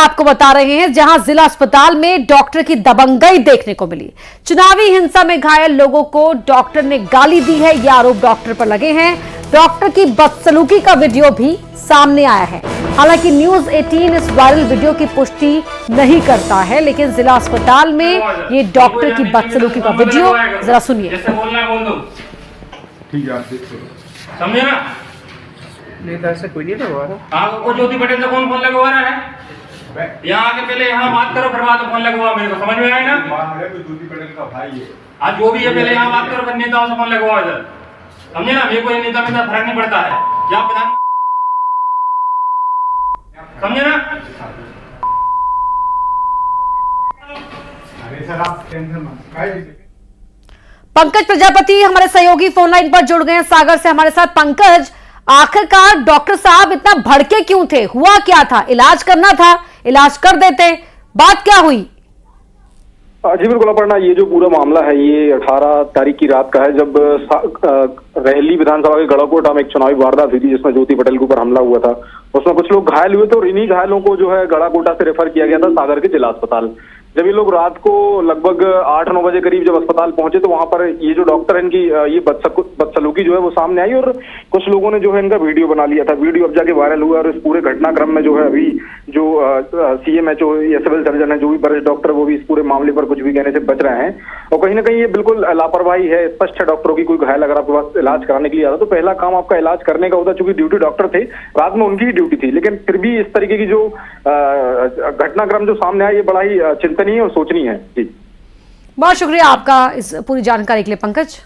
आपको बता रहे हैं, जहां जिला अस्पताल में डॉक्टर की दबंगई देखने को मिली। चुनावी हिंसा में घायल लोगों को डॉक्टर ने गाली दी है, ये आरोप डॉक्टर पर लगे हैं। डॉक्टर की बदसलूकी का वीडियो भी सामने आया है। हालांकि न्यूज 18 इस वायरल वीडियो की पुष्टि नहीं करता है, लेकिन जिला अस्पताल में ये डॉक्टर की बदसलूकी का वीडियो जरा सुनिए। समझे ना? नेता से कोई नहीं लगवा रहा। आपको ज्योति पटेल से कौन फोन लगवा रहा है? यहाँ आके पहले यहाँ बात करो, फिर बाद में फोन लगवाओ। मेरे को समझ में आया ना? ज्योति पटेल का भाई है। आज जो भी है पहले यहाँ बात करो, फिर नेताओं से फोन लगवाओ इधर। समझे ना? मेरे को ये नेता में फर्क नहीं पड़ता है। क्या प्रधान, समझे ना? अरे सर आप टेंशन मत। पंकज प्रजापति हमारे सहयोगी फोन लाइन पर जुड़ गए हैं सागर से हमारे साथ। पंकज, आखिरकार डॉक्टर साहब इतना भड़के क्यों थे? हुआ क्या था? इलाज करना था, इलाज कर देते, बात क्या हुई? जी बिल्कुल अपर्णा, ये जो पूरा मामला है ये 18 तारीख की रात का है, जब रहली विधानसभा के गढ़ाकोटा में एक चुनावी वारदात हुई थी जिसमें ज्योति पटेल के ऊपर हमला हुआ था। उसमें कुछ लोग घायल हुए थे और इन्हीं घायलों को जो है गढ़ाकोटा से रेफर किया गया था सागर के जिला अस्पताल। जब ये लोग रात को लगभग 8-9 बजे करीब जब अस्पताल पहुंचे तो वहां पर ये जो डॉक्टर है इनकी ये बदसलूकी जो है वो सामने आई और कुछ लोगों ने जो है इनका वीडियो बना लिया था। वीडियो अब जाके वायरल हुआ और इस पूरे घटनाक्रम में जो है अभी जो CMHO या सिविल सर्जन है, जो भी वरिष्ठ डॉक्टर, वो भी इस पूरे मामले पर कुछ भी कहने से बच रहे हैं। और कहीं ना कहीं ये बिल्कुल लापरवाही है, स्पष्ट है डॉक्टरों की। कोई घायल अगर आपके पास इलाज कराने के लिए आता तो पहला काम आपका इलाज करने का होता, चूंकि ड्यूटी डॉक्टर थे, रात में उनकी ही ड्यूटी थी। लेकिन फिर भी इस तरीके की जो घटनाक्रम जो सामने आया ये बड़ा ही चिंतनीय और सोचनीय है। जी बहुत शुक्रिया आपका इस पूरी जानकारी के लिए पंकज।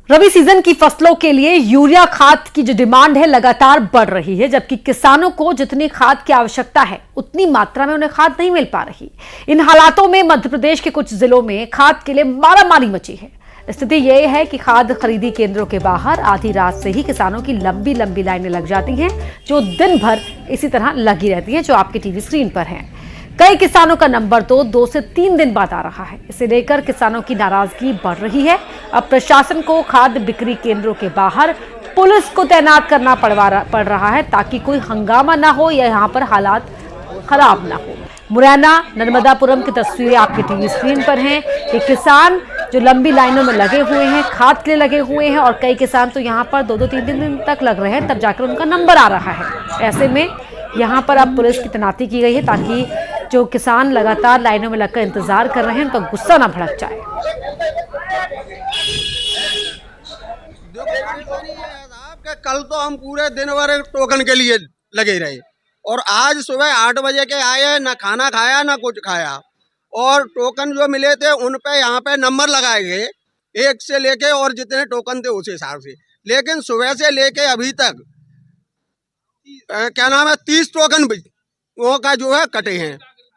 रबी सीजन की फसलों के लिए यूरिया खाद की जो डिमांड है लगातार बढ़ रही है, जबकि किसानों को जितनी खाद की आवश्यकता है उतनी मात्रा में उन्हें खाद नहीं मिल पा रही। इन हालातों में मध्य प्रदेश के कुछ जिलों में खाद के लिए मारामारी मची है। स्थिति यह है कि खाद खरीदी केंद्रों के बाहर आधी रात से ही किसानों की लंबी लंबी लाइनें लग जाती हैं, जो दिन भर इसी तरह लगी रहती हैं, जो आपके टीवी स्क्रीन पर हैं। कई किसानों का नंबर तो 2 से 3 दिन बाद आ रहा है। इसे लेकर किसानों की नाराजगी बढ़ रही है। अब प्रशासन को खाद बिक्री केंद्रों के बाहर पुलिस को तैनात करना पड़ रहा है, ताकि कोई हंगामा ना हो या यहाँ पर हालात खराब ना हो। मुरैना नर्मदापुरम की तस्वीरें आपके टीवी स्क्रीन पर हैं। ये किसान जो लंबी लाइनों में लगे हुए हैं, खाद के लिए लगे हुए हैं, और कई किसान तो यहाँ पर 2-2, 3-3 दिन तक लग रहे हैं, तब जाकर उनका नंबर आ रहा है। ऐसे में यहाँ पर अब पुलिस की तैनाती की गई है, ताकि जो किसान लगातार लाइनों में लगकर इंतजार कर रहे हैं उनका गुस्सा ना भड़क जाए। कल तो हम पूरे दिन भर टोकन के लिए लगे रहे और आज सुबह 8 बजे के आए, ना खाना खाया ना कुछ खाया, और टोकन जो मिले थे उन पे यहाँ पे नंबर लगाए गए, 1 से लेके और जितने टोकन थे उस हिसाब से। लेकिन सुबह से लेके अभी तक क्या नाम है 30 टोकन वो का जो है कटे हैं,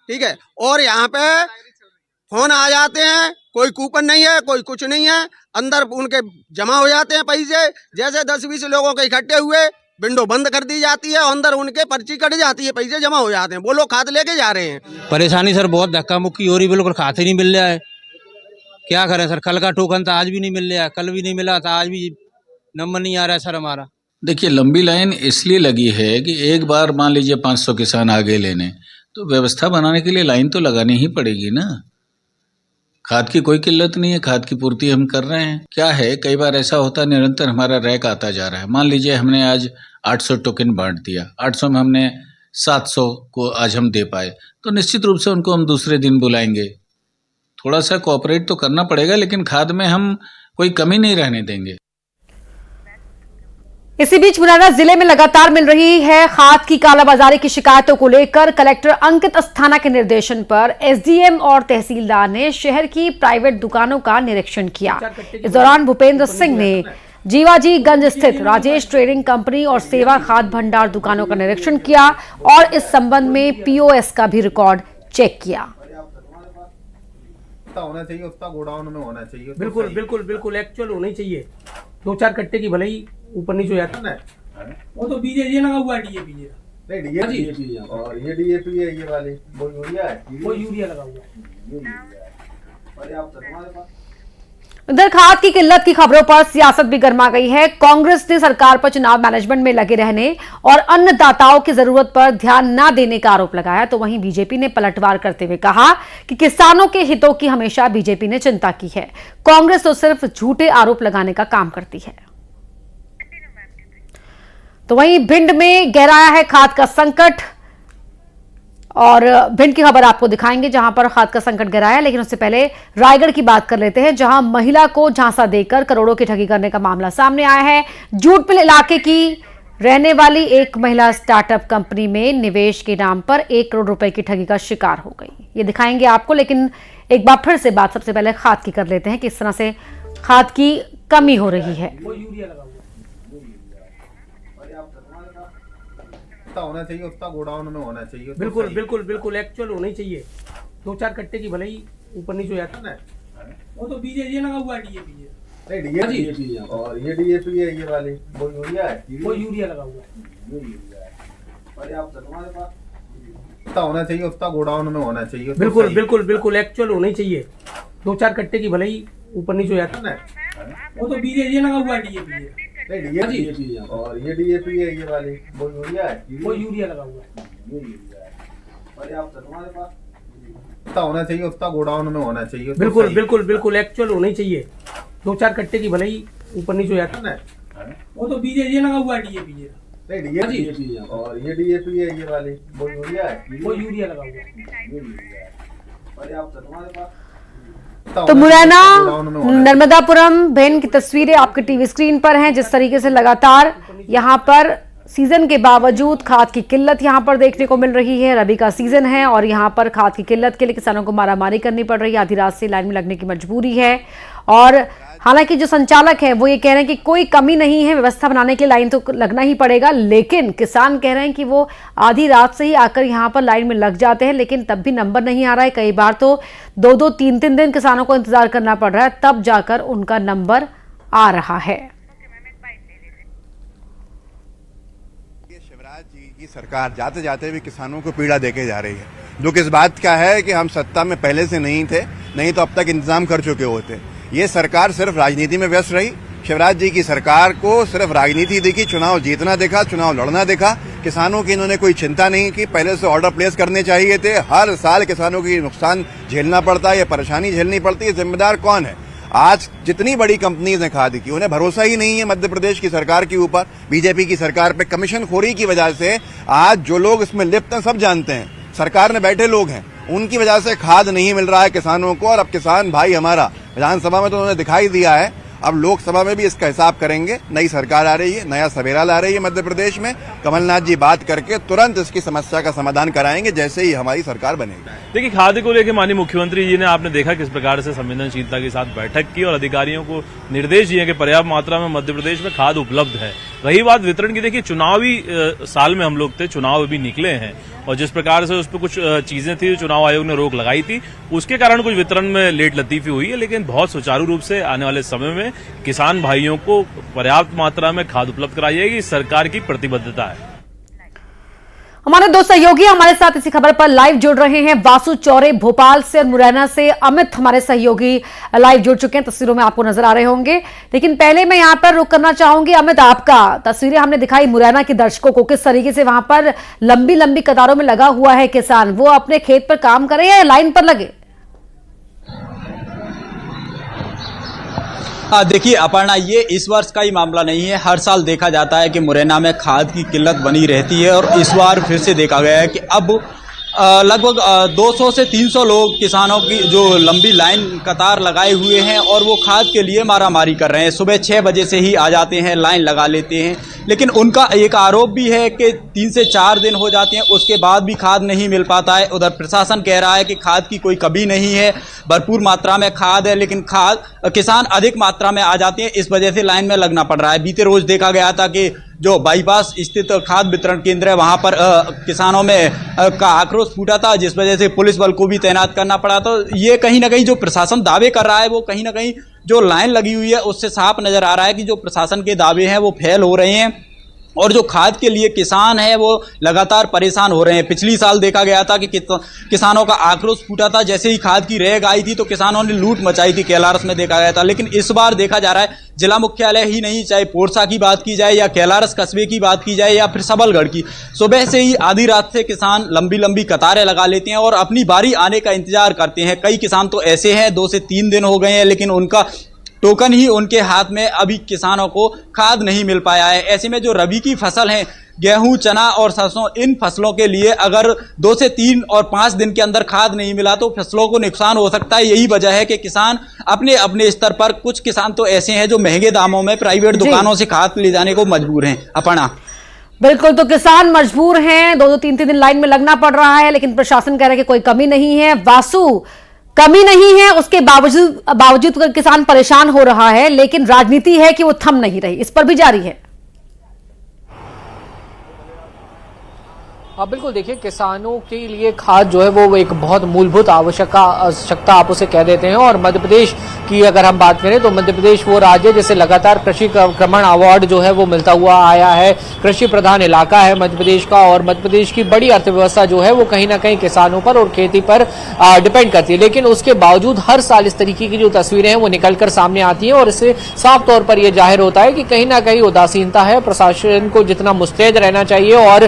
ठीक है। और यहाँ पे फोन आ जाते हैं, कोई कूपन नहीं है, कोई कुछ नहीं है, अंदर उनके जमा हो जाते हैं पैसे। जैसे 10-20 लोगों के इकट्ठे हुए, विंडो बंद कर दी जाती है, अंदर उनके पर्ची कट जाती है, पैसे जमा हो जाते हैं, वो लोग खाद लेके जा रहे हैं। परेशानी सर बहुत धक्का मुक्की हो रही, बिल्कुल खाद ही नहीं मिल रहा है। क्या करें सर, कल का टोकन था आज भी नहीं मिल रहा है, कल भी नहीं मिला था, आज भी नंबर नहीं आ रहा है सर हमारा। देखिए लंबी लाइन इसलिए लगी है कि एक बार मान लीजिए 500 किसान आगे लेने, तो व्यवस्था बनाने के लिए लाइन तो लगानी ही पड़ेगी ना। खाद की कोई किल्लत नहीं है, खाद की पूर्ति हम कर रहे हैं। क्या है, कई बार ऐसा होता है निरंतर हमारा रैक आता जा रहा है। मान लीजिए हमने आज 800 टोकन बांट दिया, 800 में हमने 700 को आज हम दे पाए, तो निश्चित रूप से उनको हम दूसरे दिन बुलाएंगे। थोड़ा सा कोऑपरेट तो करना पड़ेगा, लेकिन खाद में हम कोई कमी नहीं रहने देंगे। इसी बीच मुरैना जिले में लगातार मिल रही है खाद की कालाबाजारी की शिकायतों को लेकर कलेक्टर अंकित अस्थाना के निर्देशन पर SDM और तहसीलदार ने शहर की प्राइवेट दुकानों का निरीक्षण किया। इस दौरान भूपेंद्र सिंह ने जीवाजी गंज स्थित राजेश ट्रेडिंग कंपनी और सेवा खाद भंडार दुकानों का निरीक्षण किया और इस संबंध में POS का भी रिकॉर्ड चेक किया। होना चाहिए उतना गोडाउन में होना चाहिए। बिल्कुल बिल्कुल बिल्कुल एक्चुअल होनी चाहिए। 2-4 कट्टे की भले ही ऊपर नीचे हो जाता है, वो तो बीजे लगा हुआ है, DAP नहीं DAP और ये DAP है, ये वाली वो यूरिया है, वो यूरिया लगा हुआ है। पर्याप्त है तुम्हारे पास। उधर खाद की किल्लत की खबरों पर सियासत भी गर्मा गई है। कांग्रेस ने सरकार पर चुनाव मैनेजमेंट में लगे रहने और अन्नदाताओं की जरूरत पर ध्यान न देने का आरोप लगाया, तो वहीं बीजेपी ने पलटवार करते हुए कहा कि किसानों के हितों की हमेशा बीजेपी ने चिंता की है। कांग्रेस तो सिर्फ झूठे आरोप लगाने का काम करती है। तो वहीं भिंड में गहराया है खाद का संकट, और भिंड की खबर आपको दिखाएंगे जहां पर खाद का संकट गहराया। लेकिन उससे पहले रायगढ़ की बात कर लेते हैं, जहां महिला को झांसा देकर करोड़ों की ठगी करने का मामला सामने आया है। जूटमिल इलाके की रहने वाली एक महिला स्टार्टअप कंपनी में निवेश के नाम पर 1 करोड़ रुपए की ठगी का शिकार हो गई। ये दिखाएंगे आपको, लेकिन एक बार फिर से बात सबसे पहले खाद की कर लेते हैं, किस तरह से खाद की कमी हो रही है। होना चाहिए उतना गोडाउन में होना चाहिए। बिल्कुल बिल्कुल बिल्कुल एक्चुअल होना ही चाहिए। 2-4 कट्टे की भले ही ऊपर नीचे हो जाता है, वो तो बीजेपी लगा हुआ है, डीएपी है। और ये डीएपी है, ये वाली वो यूरिया है, वो यूरिया लगा हुआ है। पर्याप्त हमारे पास होना चाहिए उतना गोडाउन में होना चाहिए। बिल्कुल बिल्कुल बिल्कुल एक्चुअल होना ही चाहिए। 2-4 कट्टे की भले ही ऊपर नीचे हो जाता है, वो तो बीजेपी लगा हुआ है, डीएपी है। और ये डीएपी है, ये वाली वो यूरिया है, वो यूरिया लगा हुआ है। पर्याप्त हमारे पास होना चाहिए उतना गोडाउन में होना चाहिए। बिल्कुल बिल्कुल बिल्कुल एक्चुअल होना ही चाहिए। 2-4 कट्टे की भले ही ऊपर नीचे हो जाता है, वो तो बीजेपी लगा हुआ है, डीएपी है। और ये डीएपी है, ये वाली वो यूरिया है, वो यूरिया लगा हुआ है। पर्याप्त हमारे पास। तो मुरैना नर्मदापुरम भिंड की तस्वीरें आपके टीवी स्क्रीन पर हैं। जिस तरीके से लगातार यहां पर सीजन के बावजूद खाद की किल्लत यहां पर देखने को मिल रही है। रबी का सीजन है और यहां पर खाद की किल्लत के लिए किसानों को मारामारी करनी पड़ रही है, आधी रात से लाइन में लगने की मजबूरी है। और हालांकि जो संचालक है वो ये कह रहे हैं कि कोई कमी नहीं है, व्यवस्था बनाने के लिए लाइन तो लगना ही पड़ेगा, लेकिन किसान कह रहे हैं कि वो आधी रात से ही आकर यहां पर लाइन में लग जाते हैं, लेकिन तब भी नंबर नहीं आ रहा है। कई बार तो 2-2, 3-3 दिन किसानों को इंतजार करना पड़ रहा है, तब जाकर उनका नंबर आ रहा है। शिवराज जी की सरकार जाते जाते भी किसानों को पीड़ा देके जा रही है। दुख इस बात का है कि हम सत्ता में पहले से नहीं थे, नहीं तो अब तक इंतजाम कर चुके होते। ये सरकार सिर्फ राजनीति में व्यस्त रही। शिवराज जी की सरकार को सिर्फ राजनीति दिखी, चुनाव जीतना देखा, चुनाव लड़ना देखा। किसानों की इन्होंने कोई चिंता नहीं की। पहले से ऑर्डर प्लेस करने चाहिए थे। हर साल किसानों की नुकसान झेलना पड़ता है, ये परेशानी झेलनी पड़ती है। जिम्मेदार कौन है? आज जितनी बड़ी कंपनीज हैं खाद की, उन्हें भरोसा ही नहीं है मध्य प्रदेश की सरकार के ऊपर, बीजेपी की सरकार पे। कमीशन खोरी की वजह से आज जो लोग इसमें लिप्त हैं सब जानते हैं, सरकार में बैठे लोग हैं, उनकी वजह से खाद नहीं मिल रहा है किसानों को। और अब किसान भाई हमारा विधानसभा में तो उन्होंने दिखाई दिया है, अब लोकसभा में भी इसका हिसाब करेंगे। नई सरकार आ रही है, नया सवेरा ला रही है मध्य प्रदेश में। कमलनाथ जी बात करके तुरंत इसकी समस्या का समाधान कराएंगे जैसे ही हमारी सरकार बनेगी। देखिए, खाद्य को लेकर माननीय मुख्यमंत्री जी ने आपने देखा किस प्रकार से संवेदनशीलता के साथ बैठक की और अधिकारियों को निर्देश दिए कि पर्याप्त मात्रा में मध्य प्रदेश में खाद उपलब्ध है। रही बात वितरण की, देखिए चुनावी साल में हम लोग थे, चुनाव अभी निकले हैं और जिस प्रकार से उस पर कुछ चीजें थी, चुनाव आयोग ने रोक लगाई थी, उसके कारण कुछ वितरण में लेट लतीफी हुई है, लेकिन बहुत सुचारू रूप से आने वाले समय में किसान भाइयों को पर्याप्त मात्रा में खाद उपलब्ध कराई जाएगी। सरकार की प्रतिबद्धता है। हमारे दो सहयोगी हमारे साथ इसी खबर पर लाइव जुड़ रहे हैं। वासु चौरे भोपाल से और मुरैना से अमित हमारे सहयोगी लाइव जुड़ चुके हैं, तस्वीरों में आपको नजर आ रहे होंगे। लेकिन पहले मैं यहां पर रुक करना चाहूंगी। अमित, आपका तस्वीरें हमने दिखाई मुरैना के दर्शकों को, किस तरीके से वहां पर लंबी लंबी कतारों में लगा हुआ है किसान, वो अपने खेत पर काम करे या लाइन पर लगे? देखिए अपर्णा, ये इस वर्ष का ही मामला नहीं है। हर साल देखा जाता है कि मुरैना में खाद की किल्लत बनी रहती है और इस बार फिर से देखा गया है कि अब लगभग 200 से 300 लोग किसानों की जो लंबी लाइन कतार लगाए हुए हैं और वो खाद के लिए मारामारी कर रहे हैं। सुबह 6 बजे से ही आ जाते हैं, लाइन लगा लेते हैं, लेकिन उनका एक आरोप भी है कि 3 से 4 दिन हो जाते हैं, उसके बाद भी खाद नहीं मिल पाता है। उधर प्रशासन कह रहा है कि खाद की कोई कमी नहीं है, भरपूर मात्रा में खाद है, लेकिन खाद किसान अधिक मात्रा में आ जाते हैं, इस वजह से लाइन में लगना पड़ रहा है। बीते रोज देखा गया था कि जो बाईपास स्थित खाद वितरण केंद्र है वहां पर किसानों में का आक्रोश फूटा था, जिस वजह से पुलिस बल को भी तैनात करना पड़ा। तो ये कहीं ना कहीं जो प्रशासन दावे कर रहा है वो कहीं ना कहीं जो लाइन लगी हुई है उससे साफ नजर आ रहा है कि जो प्रशासन के दावे हैं वो फेल हो रहे हैं। और जो खाद के लिए किसान है वो लगातार परेशान हो रहे हैं। पिछली साल देखा गया था कि किसानों का आक्रोश फूटा था, जैसे ही खाद की रेग आई थी तो किसानों ने लूट मचाई थी, कैलारस में देखा गया था। लेकिन इस बार देखा जा रहा है जिला मुख्यालय ही नहीं, चाहे पोरसा की बात की जाए या कैलारस कस्बे की बात की जाए या फिर सबलगढ़ की, सुबह से ही आधी रात से किसान लंबी लंबी कतारें लगा लेते हैं और अपनी बारी आने का इंतजार करते हैं। कई किसान तो ऐसे हैं 2 से 3 दिन हो गए हैं लेकिन उनका टोकन ही उनके हाथ में अभी किसानों को खाद नहीं मिल पाया है। ऐसे में जो रबी की फसल है, गेहूं, चना और सरसों, इन फसलों के लिए अगर 2 से 3 और 5 दिन के अंदर खाद नहीं मिला तो फसलों को नुकसान हो सकता है। यही वजह है कि किसान अपने अपने स्तर पर, कुछ किसान तो ऐसे हैं जो महंगे दामों में प्राइवेट दुकानों से खाद ले जाने को मजबूर हैं। अपर्णा, बिल्कुल, तो किसान मजबूर हैं, 2-2, 3-3 दिन लाइन में लगना पड़ रहा है, लेकिन प्रशासन कह रहा है कि कोई कमी नहीं है। वासु, कमी नहीं है, उसके बावजूद किसान परेशान हो रहा है, लेकिन राजनीति है कि वो थम नहीं रही, इस पर भी जारी है। हाँ बिल्कुल, देखिए किसानों के लिए खाद जो है वो एक बहुत मूलभूत आवश्यकता आप उसे कह देते हैं। और मध्य प्रदेश की अगर हम बात करें तो मध्य प्रदेश वो राज्य है जिसे लगातार कृषि क्रमण अवार्ड जो है वो मिलता हुआ आया है। कृषि प्रधान इलाका है मध्य प्रदेश का और मध्य प्रदेश की बड़ी अर्थव्यवस्था जो है वो कहीं ना कहीं किसानों पर और खेती पर डिपेंड करती है। लेकिन उसके बावजूद हर साल इस तरीके की जो तस्वीरें हैं वो निकलकर सामने आती हैं और इससे साफ तौर पर यह जाहिर होता है कि कहीं ना कहीं उदासीनता है। प्रशासन को जितना मुस्तैद रहना चाहिए और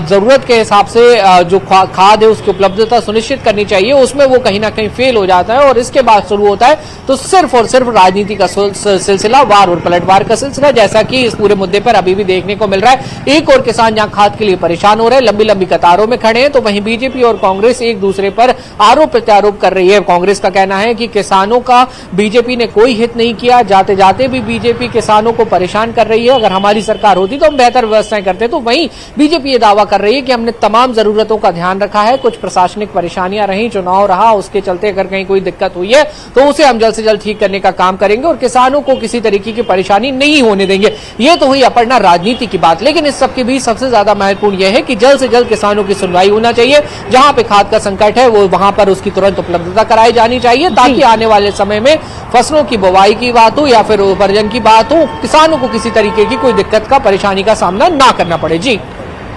जरूरत के हिसाब से जो खाद है उसकी उपलब्धता सुनिश्चित करनी चाहिए, उसमें वो कहीं ना कहीं फेल हो जाता है। और इसके बाद शुरू होता है तो सिर्फ और सिर्फ राजनीति का सिलसिला, वार और पलटवार का सिलसिला, जैसा कि इस पूरे मुद्दे पर अभी भी देखने को मिल रहा है। एक और किसान जहां खाद के लिए परेशान हो रहे हैं, लंबी लंबी कतारों में खड़े हैं, तो वहीं बीजेपी और कांग्रेस एक दूसरे पर आरोप प्रत्यारोप कर रही है। कांग्रेस का कहना है कि किसानों का बीजेपी ने कोई हित नहीं किया, जाते जाते भी बीजेपी किसानों को परेशान कर रही है। अगर हमारी सरकार होती तो हम बेहतर व्यवस्थाएं करते। तो वहीं बीजेपी ये दावा कर रही है कि हमने तमाम जरूरतों का ध्यान रखा है, कुछ प्रशासनिक परेशानियां रही, चुनाव रहा, उसके चलते अगर कहीं कोई दिक्कत हुई है तो उसे हम जल्द से जल्द ठीक करने का काम करेंगे और किसानों को किसी तरीके की परेशानी नहीं होने देंगे। ये तो हुई अपर्णा राजनीति की बात, लेकिन इस सबके बीच सबसे ज्यादा महत्वपूर्ण यह है कि जल्द से जल्द किसानों की सुनवाई होना चाहिए। जहां पे खाद का संकट है वो वहां पर उसकी तुरंत उपलब्धता कराई जानी चाहिए, ताकि आने वाले समय में फसलों की बुवाई की बात हो या फिर उपार्जन की बात हो, किसानों को किसी तरीके की कोई दिक्कत का, परेशानी का सामना ना करना पड़े। जी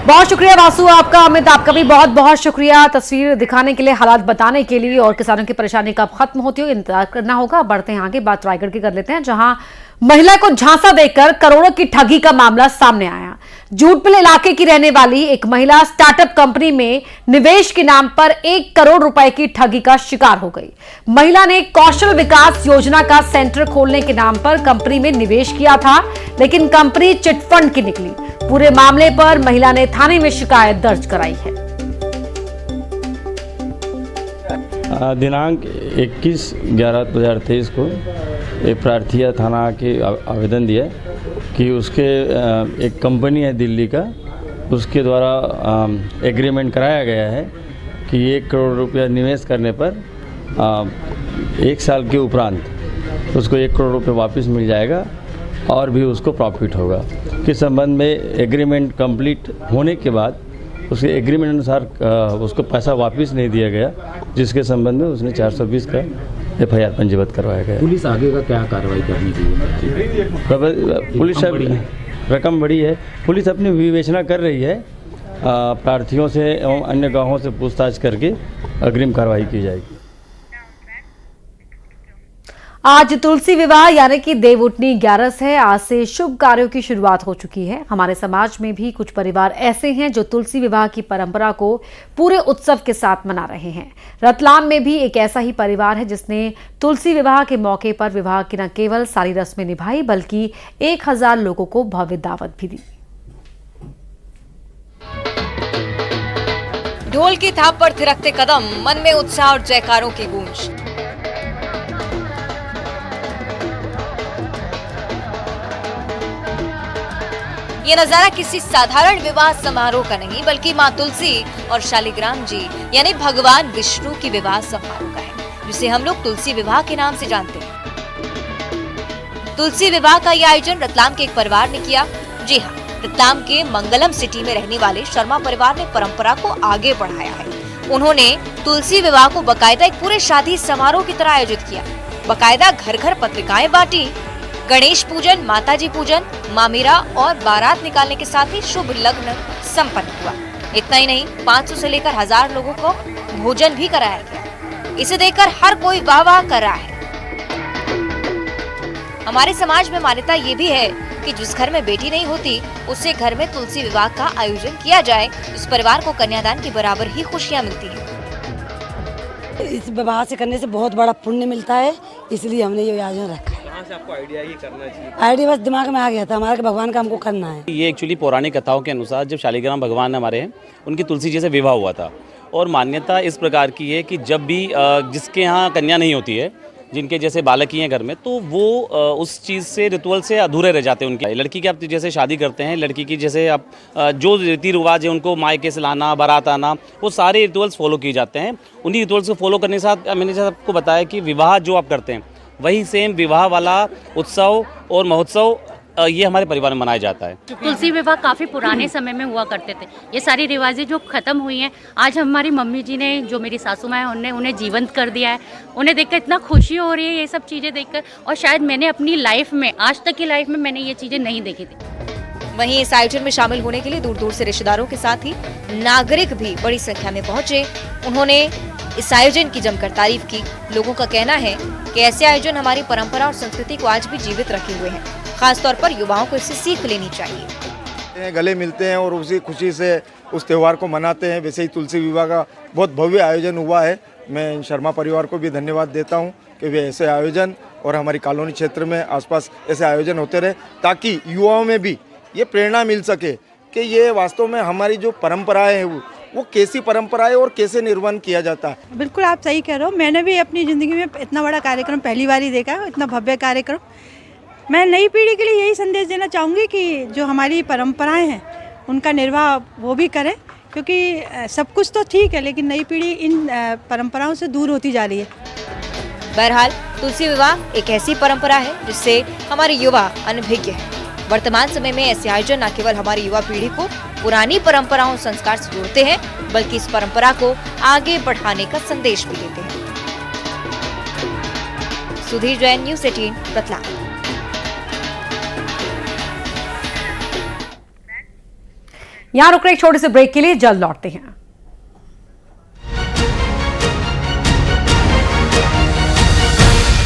बहुत शुक्रिया वासु आपका। अमित, आपका भी बहुत बहुत शुक्रिया तस्वीर दिखाने के लिए, हालात बताने के लिए, और किसानों की परेशानी कब खत्म होती हो इंतजार करना होगा। बढ़ते हैं आगे, बात रायगढ़ की कर लेते हैं, जहां महिला को झांसा देकर करोड़ों की ठगी का मामला सामने आया। जूटपल इलाके की रहने वाली एक महिला स्टार्टअप कंपनी में निवेश के नाम पर 1 करोड़ रुपए की ठगी का शिकार हो गई। महिला ने कौशल विकास योजना का सेंटर खोलने के नाम पर कंपनी में निवेश किया था, लेकिन कंपनी चिटफंड की निकली। पूरे मामले पर महिला ने थाने में शिकायत दर्ज कराई है। दिनांक 21/11/2023 को एक प्रार्थी थाना के आवेदन दिया कि उसके एक कंपनी है दिल्ली का, उसके द्वारा एग्रीमेंट कराया गया है कि 1 करोड़ रुपया निवेश करने पर 1 साल के उपरांत उसको 1 करोड़ रुपये वापस मिल जाएगा और भी उसको प्रॉफिट होगा। के संबंध में एग्रीमेंट कंप्लीट होने के बाद उसके एग्रीमेंट अनुसार उसको पैसा वापस नहीं दिया गया, जिसके संबंध में उसने 420 का FIR पंजीबद्ध करवाया गया। पुलिस आगे का क्या कार्रवाई करने की? पुलिस रकम बड़ी है, पुलिस अपनी विवेचना कर रही है, प्रार्थियों से एवं अन्य गांवों से पूछताछ करके अग्रिम कार्रवाई की जाएगी। आज तुलसी विवाह यानी कि देवउठनी 11 है। आज से शुभ कार्यों की शुरुआत हो चुकी है। हमारे समाज में भी कुछ परिवार ऐसे हैं जो तुलसी विवाह की परंपरा को पूरे उत्सव के साथ मना रहे हैं। रतलाम में भी एक ऐसा ही परिवार है जिसने तुलसी विवाह के मौके पर विवाह की न केवल सारी रस्में निभाई बल्कि 1000 लोगों को भव्य दावत भी दी। ढोल की थाप पर थिरकते कदम, मन में उत्साह और जयकारों की गूंज। ये नजारा किसी साधारण विवाह समारोह का नहीं बल्कि मां तुलसी और शालिग्राम जी यानी भगवान विष्णु की विवाह समारोह का है, जिसे हम लोग तुलसी विवाह के नाम से जानते हैं। तुलसी विवाह का यह आयोजन रतलाम के एक परिवार ने किया। जी हाँ, रतलाम के मंगलम सिटी में रहने वाले शर्मा परिवार ने परंपरा को आगे बढ़ाया है। उन्होंने तुलसी विवाह को बाकायदा एक पूरे शादी समारोह की तरह आयोजित किया। बाकायदा घर घर पत्रिकाएं बांटी, गणेश पूजन, माताजी पूजन, मामेरा और बारात निकालने के साथ ही शुभ लग्न संपन्न हुआ। इतना ही नहीं, 500 से लेकर 1000 लोगों को भोजन भी कराया गया। इसे देखकर हर कोई वाह वाह कर रहा है। हमारे समाज में मान्यता ये भी है कि जिस घर में बेटी नहीं होती उससे घर में तुलसी विवाह का आयोजन किया जाए। इस परिवार को कन्यादान के बराबर ही खुशियाँ मिलती हैं। इस विवाह से करने से बहुत बड़ा पुण्य मिलता है, इसलिए हमने ये आयोजन रखा है। कहाँ से आपको आइडिया ये करना चाहिए? आइडिया बस दिमाग में आ गया था हमारा कि भगवान का हमको करना है। ये एक्चुअली पौराणिक कथाओं के अनुसार जब शालिग्राम भगवान हमारे हैं, उनकी तुलसी जी से विवाह हुआ था और मान्यता इस प्रकार की है कि जब भी जिसके यहाँ कन्या नहीं होती है, जिनके जैसे बालक ही हैं घर में, तो वो उस चीज़ से, रिचुअल से अधूरे रह जाते हैं। उनकी लड़की की आप जैसे शादी करते हैं, लड़की की जैसे आप जो रीति रिवाज है, उनको मायके से लाना, बारात आना, वो सारे रिचुअल्स फॉलो किए जाते हैं। उन्हीं रिचुअल्स को फॉलो करने के साथ मैंने जैसे आपको बताया कि विवाह जो आप करते हैं वही सेम विवाह वाला उत्सव और महोत्सव ये हमारे परिवार में मनाया जाता है। तुलसी विवाह काफ़ी पुराने समय में हुआ करते थे। ये सारी रिवाजें जो ख़त्म हुई हैं, आज हमारी मम्मी जी ने, जो मेरी सासू माँ है, उन्हें जीवंत कर दिया है। उन्हें देखकर इतना खुशी हो रही है ये सब चीज़ें देखकर, और शायद मैंने अपनी लाइफ में, आज तक की लाइफ में मैंने ये चीज़ें नहीं देखी थी। वहीं इस आयोजन में शामिल होने के लिए दूर दूर से रिश्तेदारों के साथ ही नागरिक भी बड़ी संख्या में पहुंचे। उन्होंने इस आयोजन की जमकर तारीफ की। लोगों का कहना है कि ऐसे आयोजन हमारी परंपरा और संस्कृति को आज भी जीवित रखे हुए हैं। खासतौर पर युवाओं को इससे सीख लेनी चाहिए। गले मिलते हैं और उसी खुशी से उस त्यौहार को मनाते हैं। वैसे ही तुलसी विवाह का बहुत भव्य आयोजन हुआ है। मैं शर्मा परिवार को भी धन्यवाद देता हूं कि वे ऐसे आयोजन और हमारी कॉलोनी क्षेत्र में आसपास ऐसे आयोजन होते रहे, ताकि युवाओं में भी ये प्रेरणा मिल सके कि ये वास्तव में हमारी जो परंपराएं हैं वो कैसी परंपराएं और कैसे निर्वहन किया जाता है। बिल्कुल आप सही कह रहे हो। मैंने भी अपनी ज़िंदगी में इतना बड़ा कार्यक्रम पहली बार ही देखा है, इतना भव्य कार्यक्रम। मैं नई पीढ़ी के लिए यही संदेश देना चाहूँगी कि जो हमारी परंपराएं हैं उनका निर्वाह वो भी करें, क्योंकि सब कुछ तो ठीक है लेकिन नई पीढ़ी इन परंपराओं से दूर होती जा रही है। बहरहाल तुलसी विवाह एक ऐसी परंपरा है जिससे हमारे युवा अनभिज्ञ है। वर्तमान समय में ऐसे आयोजन न केवल हमारी युवा पीढ़ी को पुरानी परंपराओं और संस्कार से जोड़ते हैं, बल्कि इस परंपरा को आगे बढ़ाने का संदेश भी देते हैं। सुधीर जैन, न्यूज़ 18, रतलाम। यहां रुक रहे एक छोटे से ब्रेक के लिए, जल्द लौटते हैं।